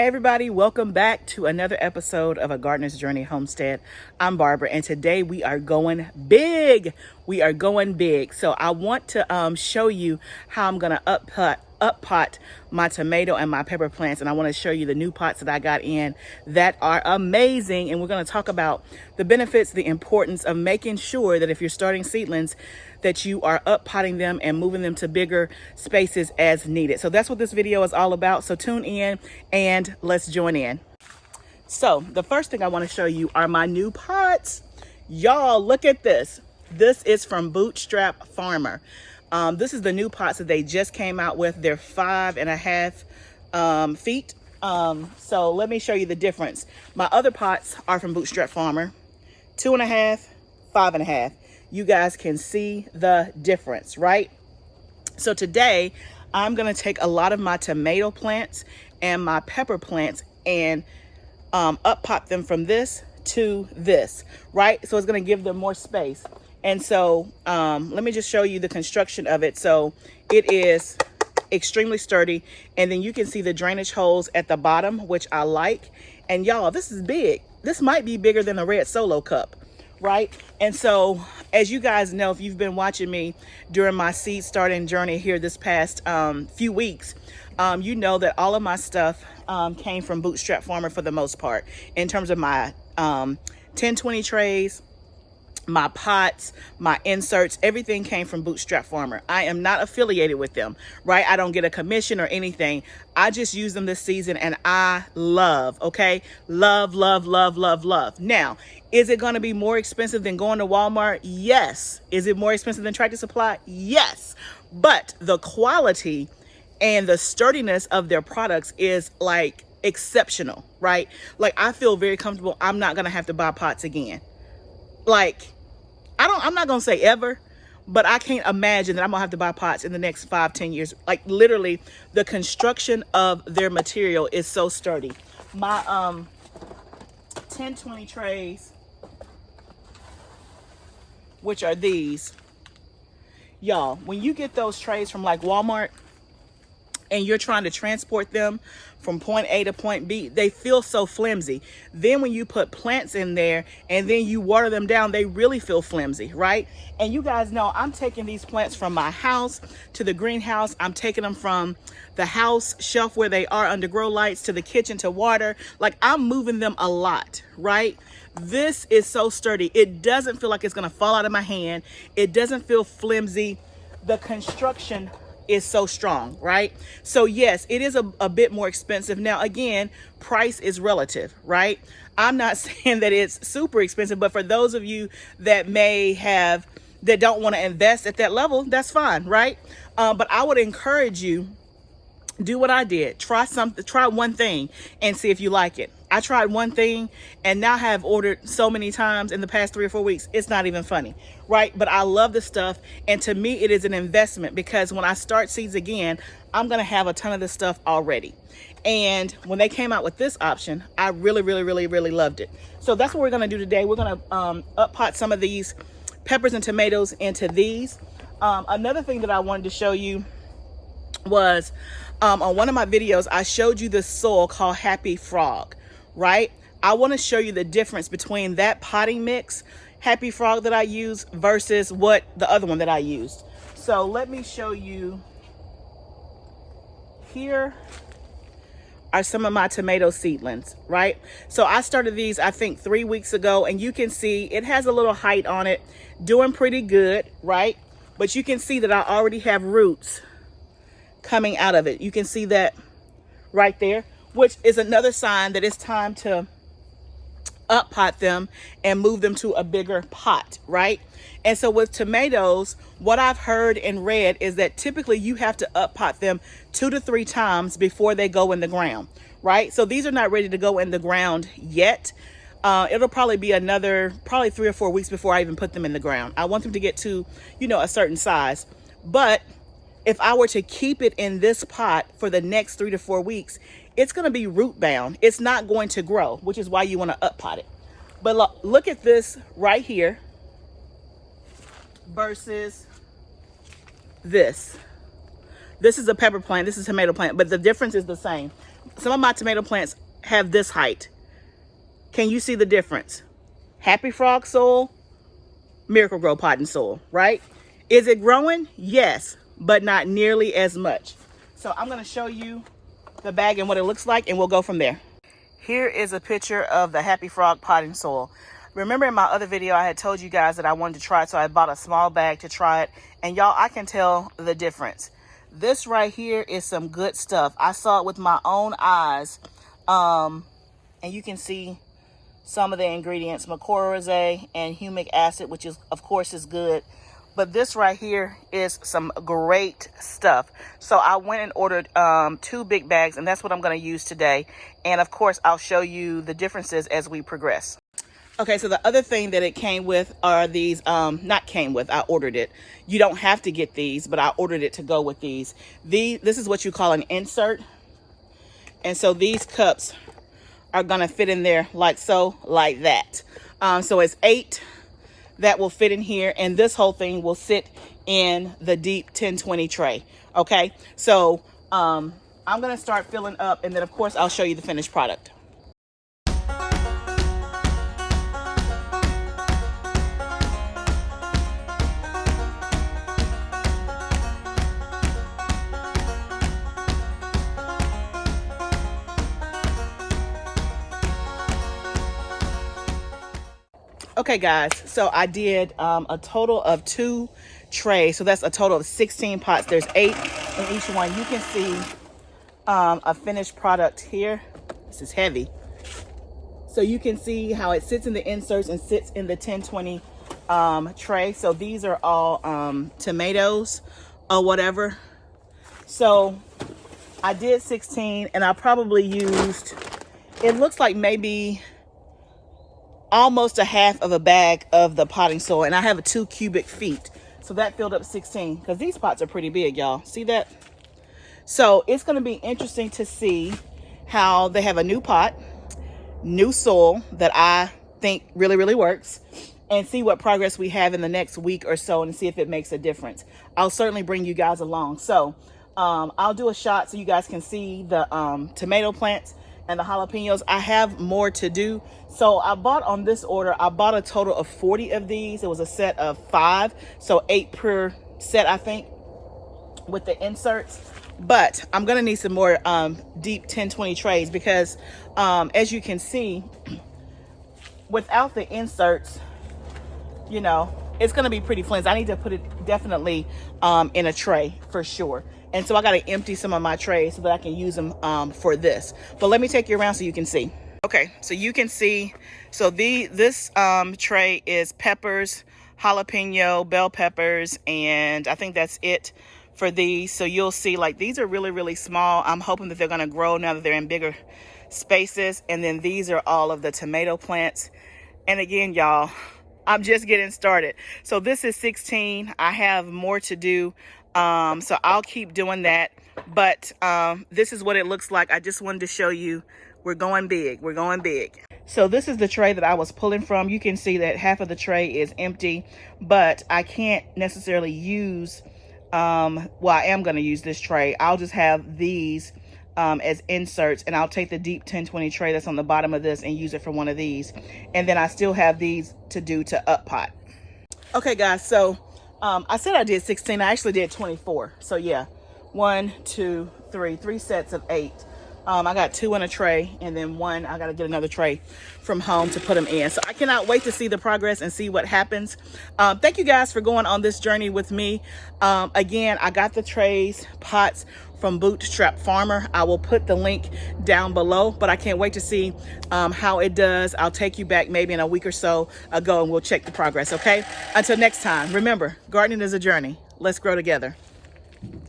Hey everybody, welcome back to another episode of A Gardener's Journey Homestead. I'm Barbara, and today we are going big. We are going big. So I want to show you how I'm going to up pot my tomato and my pepper plants, and I want to show you the new pots that I got in that are amazing. And we're going to talk about the benefits, the importance of making sure that if you're starting seedlings, that you are up potting them and moving them to bigger spaces as needed. So that's what this video is all about. So tune in and let's join in. So the first thing I want to show you are my new pots. Y'all, look at this. This is from Bootstrap Farmer. This is the new pots that they just came out with. They're 5.5 feet. So let me show you the difference. My other pots are from Bootstrap Farmer, 2.5, 5.5. You guys can see the difference, right? So today I'm going to take a lot of my tomato plants and my pepper plants and up pot them from this to this, right? So it's going to give them more space. And so let me just show you the construction of it. So it is extremely sturdy, and then you can see the drainage holes at the bottom, which I like. And y'all, this is big. This might be bigger than a red Solo cup, right? And so as you guys know, if you've been watching me during my seed starting journey here this past few weeks, you know that all of my stuff came from Bootstrap Farmer for the most part, in terms of my 10-20 trays, my pots, my inserts, everything came from Bootstrap Farmer. I am not affiliated with them, right? I don't get a commission or anything. I just use them this season, and I love, okay? Love, love, love, love, love. Now, is it going to be more expensive than going to Walmart? Yes. Is it more expensive than Tractor Supply? Yes. But the quality and the sturdiness of their products is like exceptional, right? Like, I feel very comfortable. I'm not going to have to buy pots again. Like, I'm not going to say ever, but I can't imagine that I'm going to have to buy pots in the next 5-10 years. Like, literally, the construction of their material is so sturdy. My 10-20 trays, which are these, y'all, when you get those trays from like Walmart and you're trying to transport them from point A to point B, they feel so flimsy. Then when you put plants in there and then you water them down, they really feel flimsy, right? And you guys know I'm taking these plants from my house to the greenhouse. I'm taking them from the house shelf where they are under grow lights to the kitchen to water. Like, I'm moving them a lot, right? This is so sturdy. It doesn't feel like it's gonna fall out of my hand. It doesn't feel flimsy. The construction is so strong, right? So yes, it is a bit more expensive. Now, again, price is relative, right? I'm not saying that it's super expensive, but for those of you that that don't want to invest at that level, that's fine, right? But I would encourage you, do what I did. Try one thing and see if you like it. I tried one thing and now have ordered so many times in the past 3 or 4 weeks. It's not even funny, right? But I love this stuff. And to me, it is an investment, because when I start seeds again, I'm going to have a ton of this stuff already. And when they came out with this option, I really, really, really, really loved it. So that's what we're going to do today. We're going to up pot some of these peppers and tomatoes into these. Another thing that I wanted to show you was on one of my videos, I showed you this soil called Happy Frog, right? I want to show you the difference between that potting mix, Happy Frog, that I use versus what the other one that I used. So let me show you. Here are some of my tomato seedlings, right? So I started these, I think, 3 weeks ago, and you can see it has a little height on it, doing pretty good, right? But you can see that I already have roots coming out of it. You can see that right there, which is another sign that it's time to up pot them and move them to a bigger pot, right? And so with tomatoes, what I've heard and read is that typically you have to up pot them 2 to 3 times before they go in the ground, right? So these are not ready to go in the ground yet. It'll probably be probably 3 or 4 weeks before I even put them in the ground. I want them to get to, a certain size. But if I were to keep it in this pot for the next 3 to 4 weeks, it's going to be root bound. It's not going to grow, which is why you want to up pot it. But look at this right here versus this. This is a pepper plant. This is a tomato plant, but the difference is the same. some of my tomato plants have this height. Can you see the difference? Happy Frog soil, Miracle Grow potting soil, right? Is it growing? Yes, but not nearly as much. So I'm gonna show you the bag and what it looks like, and we'll go from there. Here is a picture of the Happy Frog potting soil. Remember in my other video, I had told you guys that I wanted to try it, so I bought a small bag to try it. And y'all, I can tell the difference. This right here is some good stuff. I saw it with my own eyes. And you can see some of the ingredients, mycorrhizae and humic acid, which is, of course, is good. But this right here is some great stuff. So I went and ordered 2 big bags, and that's what I'm going to use today. And of course, I'll show you the differences as we progress. Okay, so the other thing that it came with are these, not came with, I ordered it. You don't have to get these, but I ordered it to go with these. This is what you call an insert. And so these cups are gonna fit in there like so, like that. So it's 8 that will fit in here, and this whole thing will sit in the deep 1020 tray. Okay, so I'm gonna start filling up, and then of course I'll show you the finished product. Okay guys, so I did a total of 2 trays, so that's a total of 16 pots. There's 8 in each one. You can see a finished product here. This is heavy. So you can see how it sits in the inserts and sits in the 1020 tray. So these are all tomatoes or whatever. So I did 16, and I probably used, it looks like maybe almost a half of a bag of the potting soil, and I have a 2 cubic feet, so that filled up 16, because these pots are pretty big, y'all. See that? So it's going to be interesting to see how they have a new pot, new soil that I think really works, and see what progress we have in the next week or so, and see if it makes a difference. I'll certainly bring you guys along. So I'll do a shot so you guys can see the tomato plants and the jalapenos. I have more to do. So I bought on this order, I bought a total of 40 of these. It was a set of 5, so 8 per set, I think, with the inserts. But I'm gonna need some more deep 1020 trays, because as you can see, without the inserts, you know, it's gonna be pretty flimsy. I need to put it definitely in a tray for sure. And so I got to empty some of my trays so that I can use them for this. But let me take you around so you can see. Okay, so you can see, so this tray is peppers, jalapeno, bell peppers, and I think that's it for these. So you'll see, like, these are really small. I'm hoping that they're going to grow now that they're in bigger spaces. And then these are all of the tomato plants. And again, y'all, I'm just getting started. So this is 16. I have more to do. So I'll keep doing that, but this is what it looks like. I just wanted to show you we're going big. We're going big. So this is the tray that I was pulling from. You can see that half of the tray is empty, but I can't necessarily use, well, I am going to use this tray. I'll just have these as inserts, and I'll take the deep 1020 tray that's on the bottom of this and use it for one of these. And then I still have these to do to up pot. Okay guys, so I said I did 16. I actually did 24. So yeah, 1, 2, 3 sets of 8. I got 2 in a tray, and then 1, I got to get another tray from home to put them in. So I cannot wait to see the progress and see what happens. Thank you guys for going on this journey with me. Again, I got the trays, pots from Bootstrap Farmer. I will put the link down below, but I can't wait to see how it does. I'll take you back maybe in a week or so ago, and we'll check the progress, okay? Until next time, remember, gardening is a journey. Let's grow together.